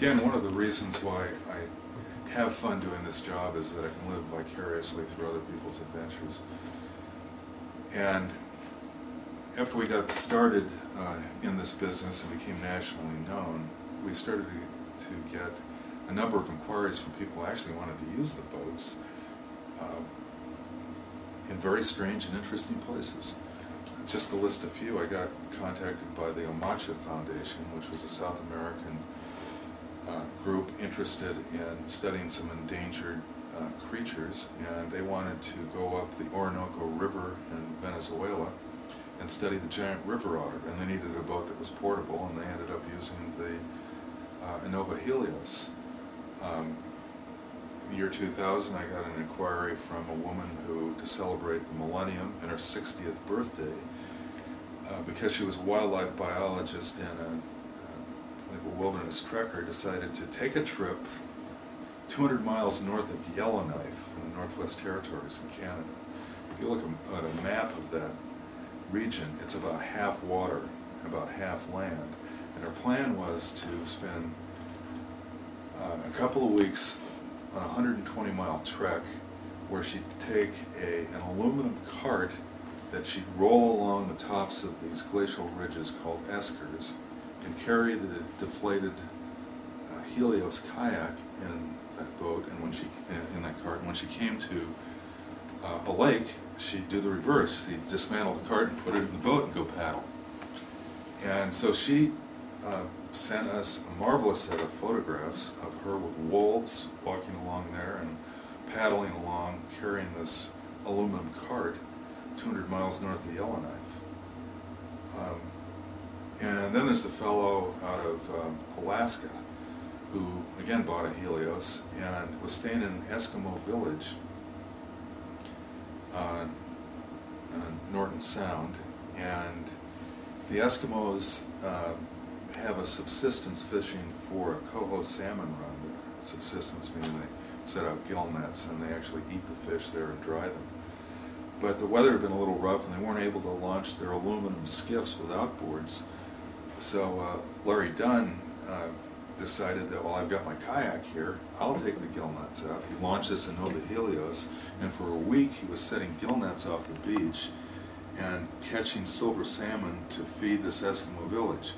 again, one of the reasons why I have fun doing this job is that I can live vicariously through other people's adventures. And after we got started in this business and became nationally known, we started to get a number of inquiries from people who actually wanted to use the boats in very strange and interesting places. Just to list a few, I got contacted by the Omacha Foundation, which was a South American group interested in studying some endangered creatures, and they wanted to go up the Orinoco River in Venezuela and study the giant river otter, and they needed a boat that was portable, and they ended up using the Innova Helios. In the year 2000, I got an inquiry from a woman who, to celebrate the millennium and her 60th birthday, because she was a wildlife biologist and a wilderness trekker, decided to take a trip 200 miles north of Yellowknife in the Northwest Territories in Canada. If you look at a map of that region, it's about half water and about half land. And her plan was to spend a couple of weeks on a 120-mile trek where she'd take an aluminum cart that she'd roll along the tops of these glacial ridges called eskers and carry the deflated Helios kayak in that boat and in that cart. And when she came to a lake, she'd do the reverse. She'd dismantle the cart and put it in the boat and go paddle. And so she sent us a marvelous set of photographs of her with wolves walking along there and paddling along, carrying this aluminum cart 200 miles north of Yellowknife. And then there's a fellow out of Alaska who again bought a Helios and was staying in an Eskimo village on Norton Sound, and the Eskimos have a subsistence fishing for a coho salmon run there. Subsistence meaning they set out gill nets and they actually eat the fish there and dry them. But the weather had been a little rough and they weren't able to launch their aluminum skiffs without boards. So Larry Dunn decided that, well, I've got my kayak here, I'll take the gill nets out. He launched this Innova Helios, and for a week he was setting gill nets off the beach and catching silver salmon to feed this Eskimo village.